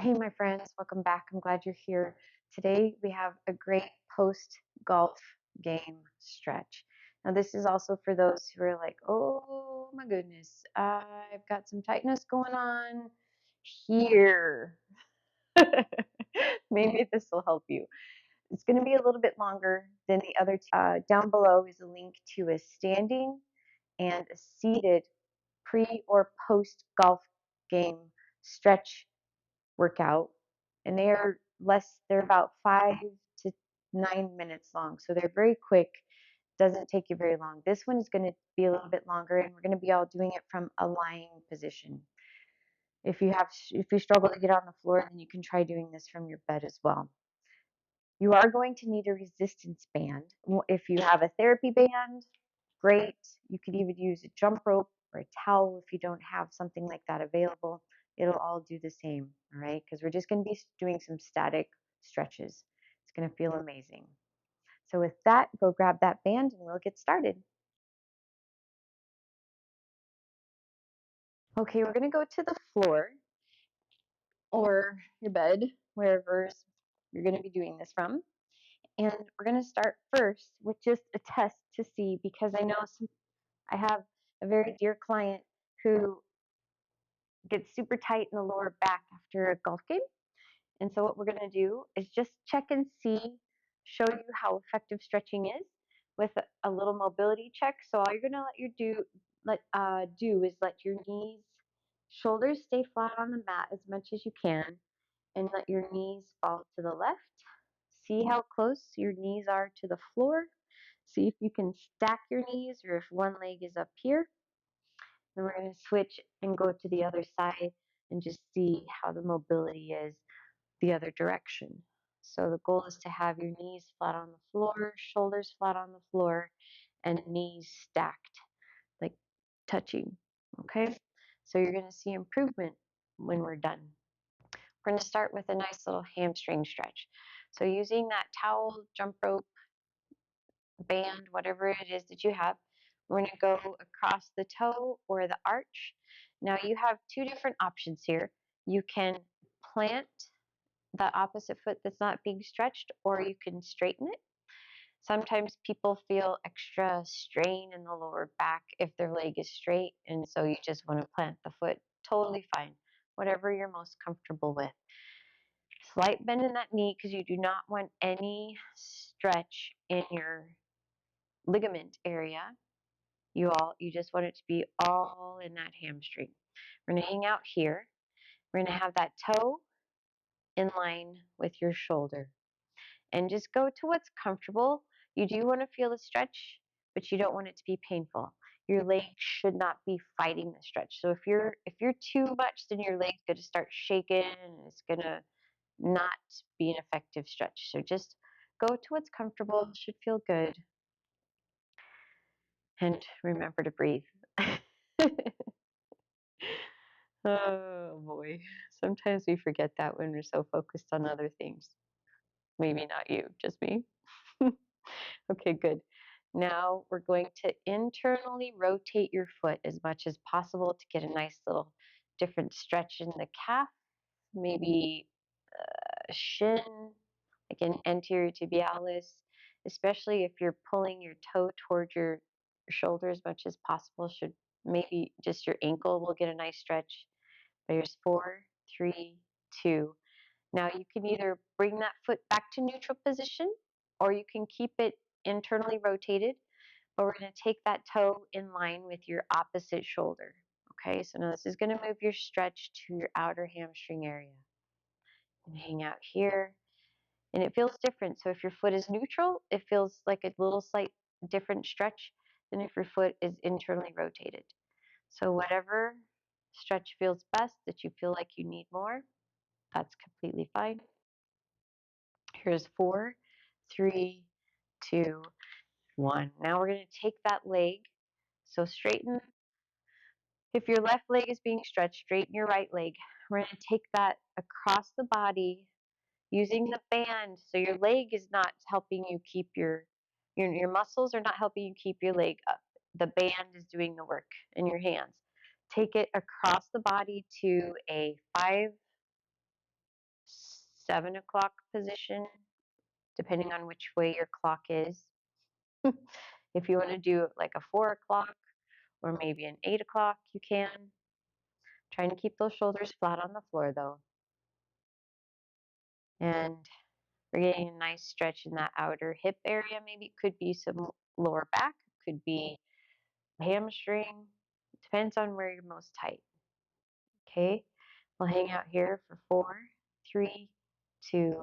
Hey, my friends, welcome back. I'm glad you're here. Today we have a great post golf game stretch. Now, this is also for those who are like, oh my goodness, I've got some tightness going on here. Maybe this will help you. It's going to be a little bit longer than the other. Down below is a link to a standing and a seated pre or post golf game stretch workout, and they're about 5 to 9 minutes long, so they're very quick. Doesn't take you very long. This one is going to be a little bit longer, and we're going to be all doing it from a lying position. If you struggle to get on the floor, then you can try doing this from your bed as well. You are going to need a resistance band. If you have a therapy band, great. You could even use a jump rope or a towel if you don't have something like that available. It'll all do the same, all right? Because we're just going to be doing some static stretches. It's going to feel amazing. So with that, go grab that band and we'll get started. Okay, we're going to go to the floor or your bed, wherever you're going to be doing this from. And we're going to start first with just a test to see, because I have a very dear client who gets super tight in the lower back after a golf game. And so what we're going to do is just check and see, show you how effective stretching is with a little mobility check. So all you're going to do is let your knees, shoulders stay flat on the mat as much as you can, and let your knees fall to the left. See how close your knees are to the floor. See if you can stack your knees or if one leg is up here. Then we're going to switch and go to the other side and just see how the mobility is the other direction. So the goal is to have your knees flat on the floor, shoulders flat on the floor, and knees stacked, like touching. Okay? So you're going to see improvement when we're done. We're going to start with a nice little hamstring stretch. So using that towel, jump rope, band, whatever it is that you have, we're going to go across the toe or the arch. Now you have two different options here. You can plant the opposite foot that's not being stretched, or you can straighten it. Sometimes people feel extra strain in the lower back if their leg is straight, and so you just want to plant the foot. Totally fine. Whatever you're most comfortable with. Slight bend in that knee because you do not want any stretch in your ligament area. You just want it to be all in that hamstring. We're going to hang out here. We're going to have that toe in line with your shoulder. And just go to what's comfortable. You do want to feel the stretch, but you don't want it to be painful. Your leg should not be fighting the stretch. So if you're too much, then your leg's going to start shaking and it's going to not be an effective stretch. So just go to what's comfortable. It should feel good. And remember to breathe. Oh boy. Sometimes we forget that when we're so focused on other things. Maybe not you, just me. Okay, good. Now we're going to internally rotate your foot as much as possible to get a nice little different stretch in the calf, maybe shin, like an anterior tibialis, especially if you're pulling your toe towards your shoulder as much as possible. Should maybe just your ankle will get a nice stretch. There's 4, 3, 2. Now you can either bring that foot back to neutral position or you can keep it internally rotated, but we're going to take that toe in line with your opposite shoulder. Okay, so now this is going to move your stretch to your outer hamstring area. And hang out here. And it feels different. So if your foot is neutral, it feels like a little slight different stretch than if your foot is internally rotated. So whatever stretch feels best that you feel like you need more, that's completely fine. Here's 4, 3, 2, 1. Now we're going to take that leg. So straighten. If your left leg is being stretched, straighten your right leg. We're going to take that across the body using the band. So your leg is not helping you keep your muscles are not helping you keep your leg up. The band is doing the work in your hands. Take it across the body to a 5 7 o'clock position, depending on which way your clock is. If you want to do like a 4 o'clock or maybe an 8 o'clock, you can. Trying to keep those shoulders flat on the floor though. And we're getting a nice stretch in that outer hip area. Maybe it could be some lower back, could be hamstring. Depends on where you're most tight. Okay, we'll hang out here for 4, 3, 2,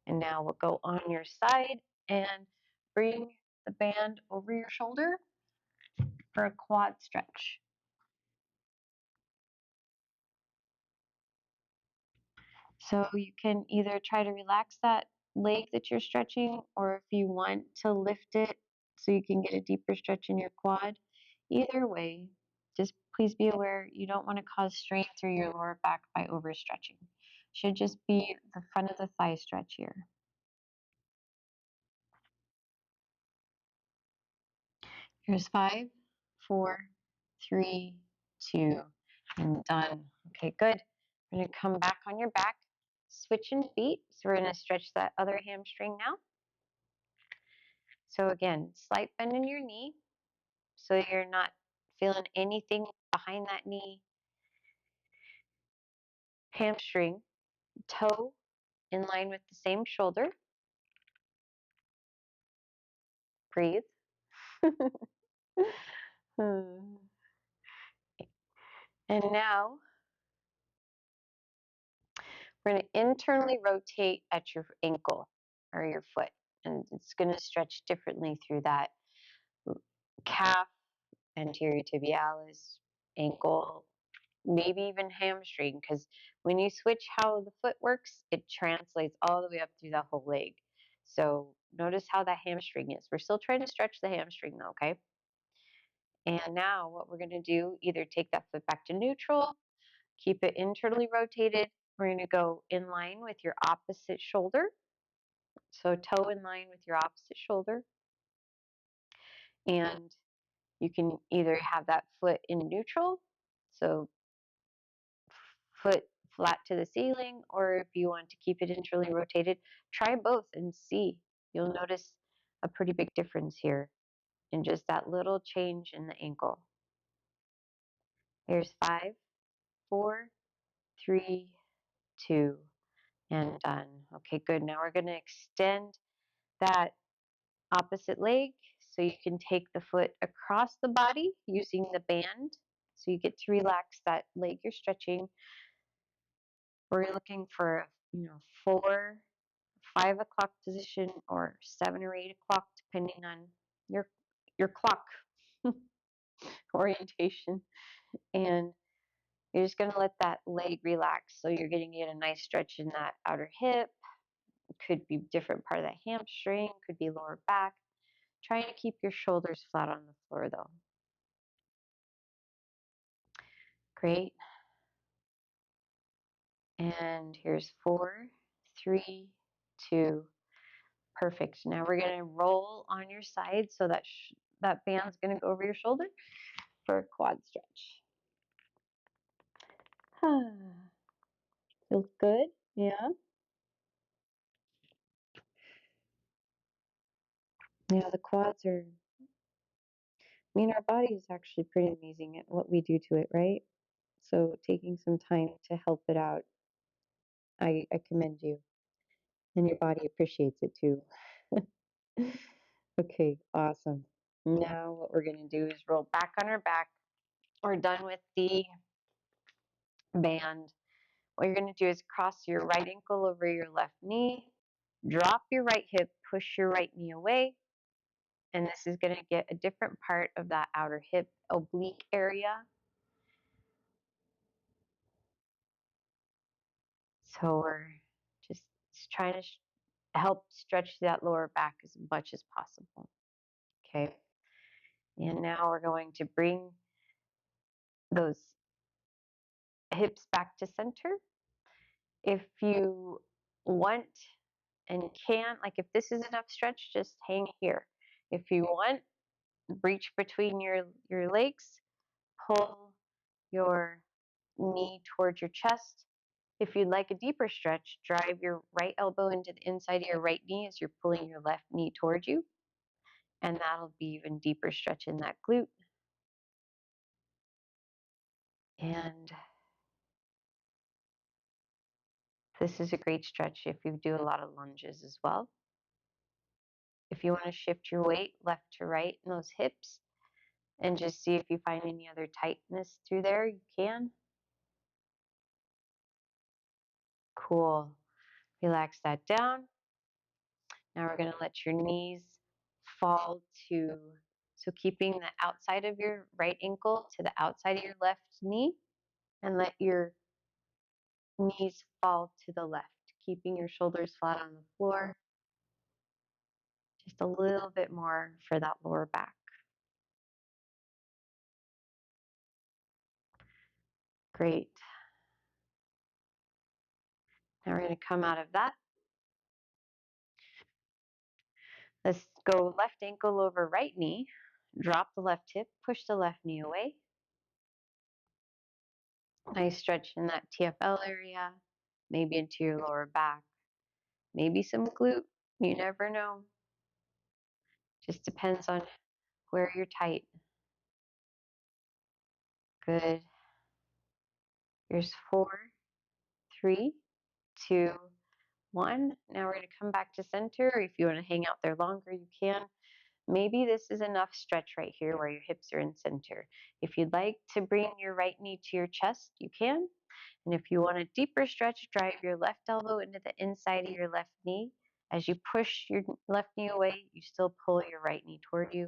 and now we'll go on your side and bring the band over your shoulder for a quad stretch. So you can either try to relax that leg that you're stretching, or if you want to lift it so you can get a deeper stretch in your quad. Either way, just please be aware you don't want to cause strain through your lower back by overstretching. Should just be the front of the thigh stretch here. Here's 5, 4, 3, 2, and done. Okay, good. We're going to come back on your back, switching feet. So we're going to stretch that other hamstring now. So again, slight bend in your knee so you're not feeling anything behind that knee. Hamstring, toe in line with the same shoulder. Breathe. And now we're going to internally rotate at your ankle or your foot. And it's going to stretch differently through that calf, anterior tibialis, ankle, maybe even hamstring, because when you switch how the foot works, it translates all the way up through the whole leg. So notice how that hamstring is. We're still trying to stretch the hamstring though, okay? And now what we're going to do, either take that foot back to neutral, keep it internally rotated. We're going to go in line with your opposite shoulder. So toe in line with your opposite shoulder. And you can either have that foot in neutral, so foot flat to the ceiling, or if you want to keep it internally rotated, try both and see. You'll notice a pretty big difference here in just that little change in the ankle. Here's 5, 4, 3, 2, and done. Okay, good. Now we're going to extend that opposite leg so you can take the foot across the body using the band. So you get to relax that leg you're stretching. We're looking for, 4, 5 o'clock position or 7 or 8 o'clock, depending on your clock orientation. And you're just going to let that leg relax. So you're going to get a nice stretch in that outer hip. It could be different part of the hamstring, could be lower back. Trying to keep your shoulders flat on the floor though. Great. And here's 4, 3, 2. Perfect. Now we're going to roll on your side so that that band's going to go over your shoulder for a quad stretch. Feels good? Yeah. Yeah, the quads are, our body is actually pretty amazing at what we do to it, right? So taking some time to help it out, I commend you. And your body appreciates it too. Okay, awesome. Now what we're going to do is roll back on our back. We're done with the band. What you're going to do is cross your right ankle over your left knee, drop your right hip, push your right knee away, and this is going to get a different part of that outer hip oblique area. So we're just trying to help stretch that lower back as much as possible. Okay. And now we're going to bring those hips back to center. If you want and can, like if this is enough stretch, just hang here. If you want, reach between your legs, pull your knee towards your chest, If you'd like a deeper stretch, drive your right elbow into the inside of your right knee as you're pulling your left knee towards you. And that'll be even deeper stretch in that glute. And this is a great stretch if you do a lot of lunges as well. If you want to shift your weight left to right in those hips and just see if you find any other tightness through there, you can. Cool. Relax that down. Now we're going to let your knees fall to, so keeping the outside of your right ankle to the outside of your left knee, and let your knees fall to the left, keeping your shoulders flat on the floor. Just a little bit more for that lower back. Great. Now we're going to come out of that. Let's go left ankle over right knee. Drop the left hip, push the left knee away. Nice stretch in that TFL area, maybe into your lower back, maybe some glute. You never know. Just depends on where you're tight. Good. Here's 4, 3, 2, 1. Now we're going to come back to center. If you want to hang out there longer, you can. Maybe this is enough stretch right here where your hips are in center. If you'd like to bring your right knee to your chest, you can. And if you want a deeper stretch, drive your left elbow into the inside of your left knee. As you push your left knee away, you still pull your right knee toward you.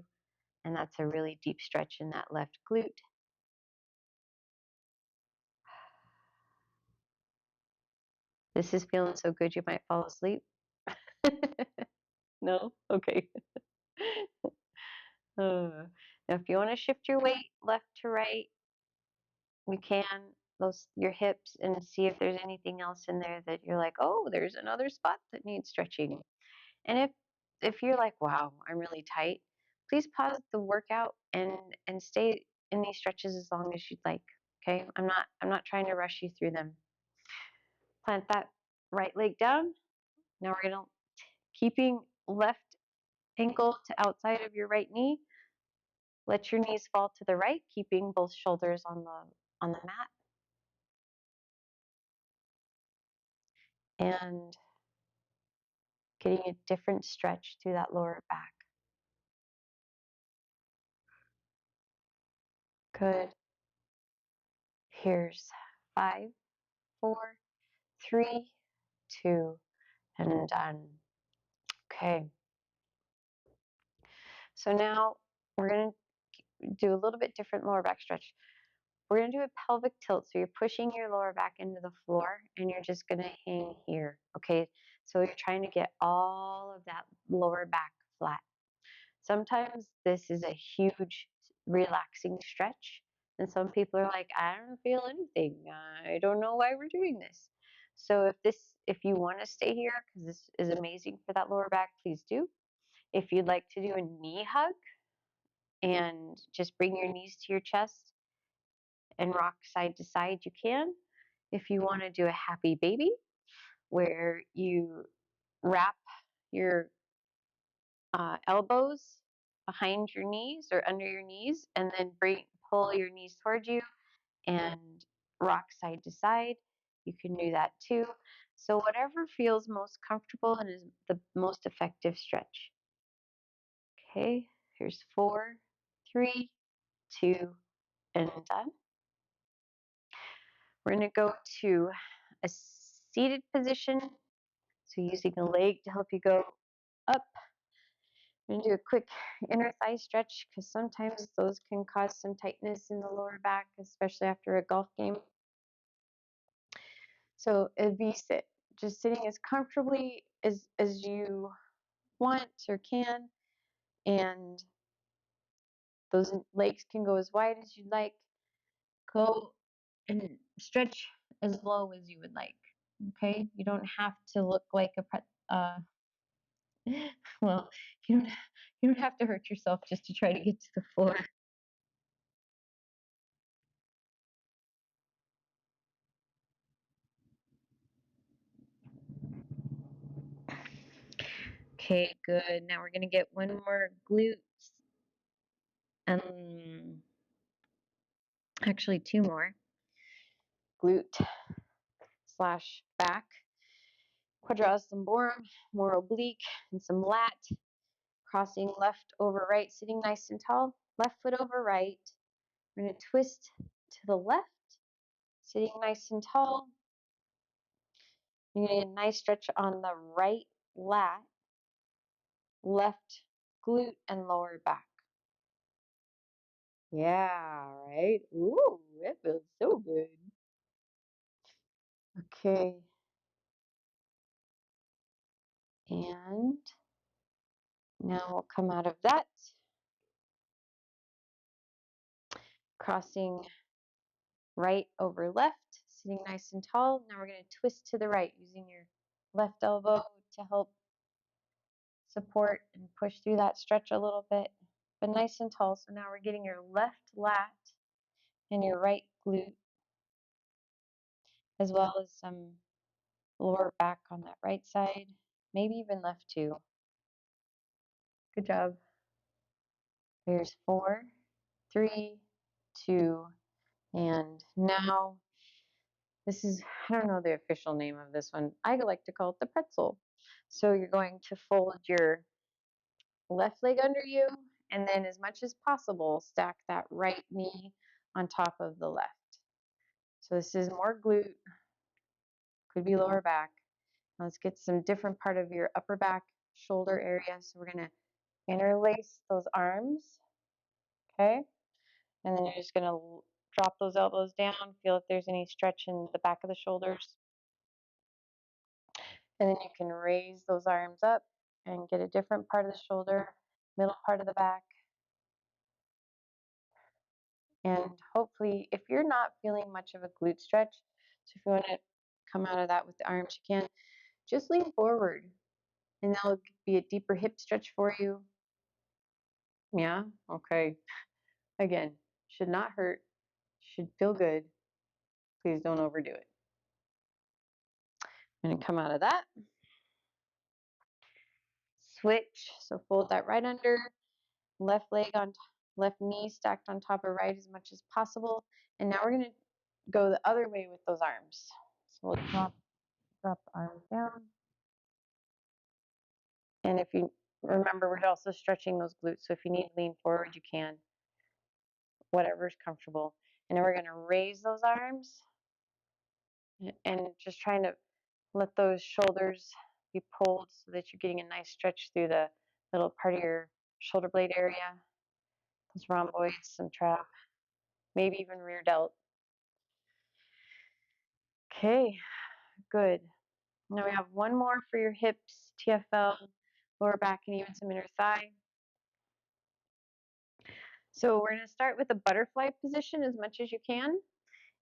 And that's a really deep stretch in that left glute. This is feeling so good you might fall asleep. No? Okay. Now, if you want to shift your weight left to right, you can, your hips, and see if there's anything else in there that you're like, oh, there's another spot that needs stretching. And if you're like, wow, I'm really tight, please pause the workout and stay in these stretches as long as you'd like. Okay? I'm not trying to rush you through them. Plant that right leg down. Now we're gonna, keeping left ankle to outside of your right knee, let your knees fall to the right, keeping both shoulders on the mat. And getting a different stretch through that lower back. Good. Here's 5, 4, 3, 2, and done. Okay. So now we're going to do a little bit different lower back stretch. We're going to do a pelvic tilt. So you're pushing your lower back into the floor and you're just going to hang here. Okay. So you're trying to get all of that lower back flat. Sometimes this is a huge relaxing stretch. And some people are like, I don't feel anything. I don't know why we're doing this. So if you want to stay here, because this is amazing for that lower back, please do. If you'd like to do a knee hug and just bring your knees to your chest and rock side to side, you can. If you want to do a happy baby, where you wrap your elbows behind your knees or under your knees, and then pull your knees towards you and rock side to side. You can do that too. So whatever feels most comfortable and is the most effective stretch. Okay, here's 4, 3, 2, and done. We're going to go to a seated position. So using a leg to help you go up. I'm going to do a quick inner thigh stretch because sometimes those can cause some tightness in the lower back, especially after a golf game. So a V-sit, just sitting as comfortably as you want or can, and those legs can go as wide as you'd like. Go and stretch as low as you would like. Okay, you don't have to look like well, you don't have to hurt yourself just to try to get to the floor. Okay, good. Now we're going to get one more glutes. Actually, two more. Glute slash back. Quadratus lumborum, more oblique, and some lat. Crossing left over right, sitting nice and tall. Left foot over right. We're going to twist to the left, sitting nice and tall. You're going to get a nice stretch on the right lat, left glute, and lower back. Yeah, right? Ooh, that feels so good. Okay. And now we'll come out of that. Crossing right over left, sitting nice and tall. Now we're going to twist to the right using your left elbow to help support and push through that stretch a little bit, but nice and tall. So now we're getting your left lat and your right glute, as well as some lower back on that right side, maybe even left too. Good job. There's 4, 3, 2, and now this is, I don't know the official name of this one. I like to call it the pretzel. So you're going to fold your left leg under you, and then as much as possible, stack that right knee on top of the left. So this is more glute, could be lower back. Now let's get some different part of your upper back, shoulder area. So we're going to interlace those arms, okay? And then you're just going to drop those elbows down, feel if there's any stretch in the back of the shoulders. And then you can raise those arms up and get a different part of the shoulder, middle part of the back. And hopefully, if you're not feeling much of a glute stretch, so if you want to come out of that with the arms, you can. Just lean forward, and that'll be a deeper hip stretch for you. Yeah? Okay. Again, should not hurt, should feel good. Please don't overdo it. I'm going to come out of that. Switch. So fold that right under, left leg on left knee stacked on top of right as much as possible. And now we're going to go the other way with those arms. So we'll drop the arms down. And if you remember, we're also stretching those glutes. So if you need to lean forward, you can. Whatever's comfortable. And then we're going to raise those arms and just trying to let those shoulders be pulled so that you're getting a nice stretch through the little part of your shoulder blade area. Those rhomboids, some trap, maybe even rear delt. Okay, good. Now we have one more for your hips, TFL, lower back, and even some inner thigh. So we're going to start with a butterfly position as much as you can.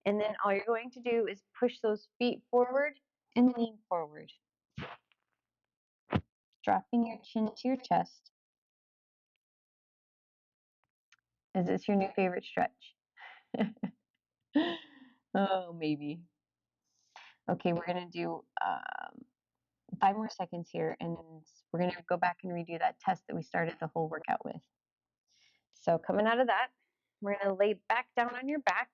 And then all you're going to do is push those feet forward and lean forward. Dropping your chin to your chest. Is this your new favorite stretch? Oh, maybe. Okay, we're going to do 5 more seconds here, and we're going to go back and redo that test that we started the whole workout with. So coming out of that, we're going to lay back down on your back,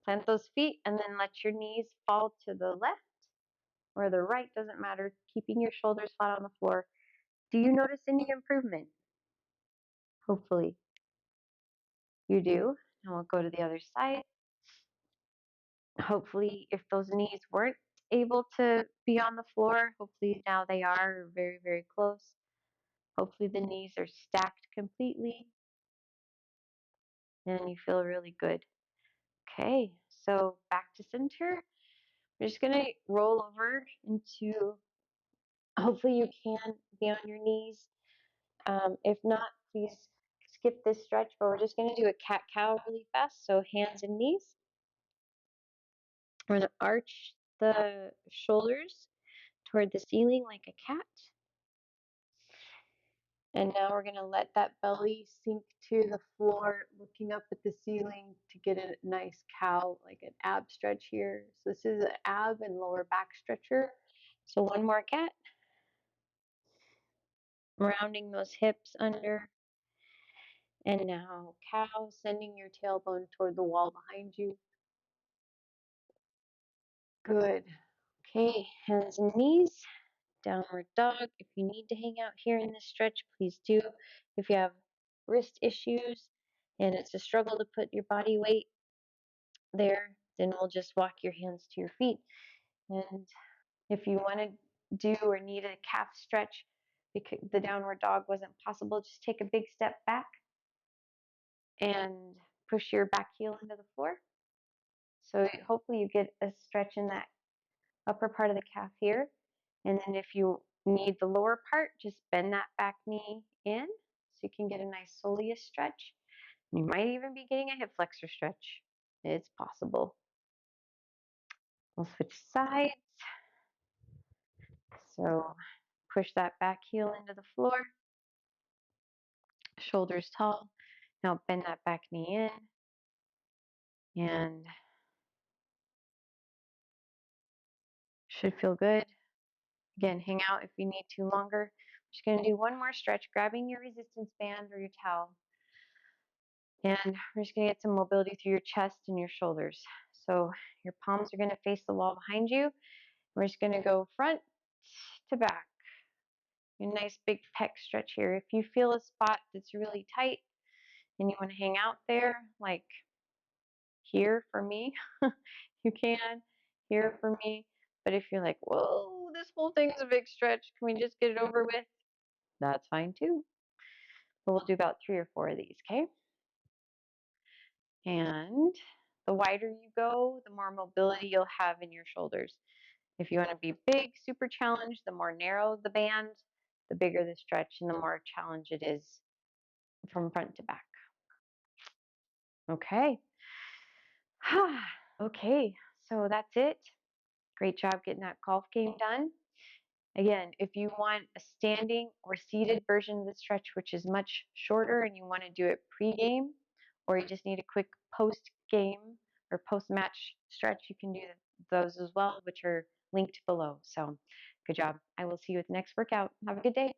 plant those feet, and then let your knees fall to the left or the right, doesn't matter, keeping your shoulders flat on the floor. Do you notice any improvement? Hopefully you do. And we'll go to the other side. Hopefully, if those knees weren't able to be on the floor, hopefully now they are very, very close. Hopefully the knees are stacked completely and you feel really good. Okay, so back to center. We're just gonna roll over into, hopefully you can be on your knees. If not, please skip this stretch, but we're just gonna do a cat-cow really fast. So hands and knees. We're gonna arch the shoulders toward the ceiling like a cat. And now we're going to let that belly sink to the floor, looking up at the ceiling to get a nice cow, like an ab stretch here. So this is an ab and lower back stretcher. So one more cat. rounding those hips under. And now cow, sending your tailbone toward the wall behind you. Good. Okay, hands and knees, downward dog. If you need to hang out here in this stretch, please do. If you have wrist issues and it's a struggle to put your body weight there, then we'll just walk your hands to your feet. And if you want to do or need a calf stretch because the downward dog wasn't possible, just take a big step back and push your back heel into the floor. So hopefully you get a stretch in that upper part of the calf here. And then if you need the lower part, just bend that back knee in so you can get a nice soleus stretch. You might even be getting a hip flexor stretch. It's possible. We'll switch sides. So push that back heel into the floor. Shoulders tall. Now bend that back knee in. And should feel good. Again, hang out if you need to longer. I'm just going to do one more stretch, grabbing your resistance band or your towel. And we're just going to get some mobility through your chest and your shoulders. So your palms are going to face the wall behind you. We're just going to go front to back. A nice big pec stretch here. If you feel a spot that's really tight and you want to hang out there, like here for me, you can. Here for me. But if you're like, whoa, this whole thing's a big stretch, can we just get it over with? That's fine too. But we'll do about 3 or 4 of these, okay? And the wider you go, the more mobility you'll have in your shoulders. If you want to be big, super challenged, the more narrow the band, the bigger the stretch and the more challenge it is from front to back. Okay. Okay, so that's it. Great job getting that golf game done. Again, if you want a standing or seated version of the stretch, which is much shorter, and you want to do it pre-game, or you just need a quick post-game or post-match stretch, you can do those as well, which are linked below. So good job. I will see you at the next workout. Have a good day.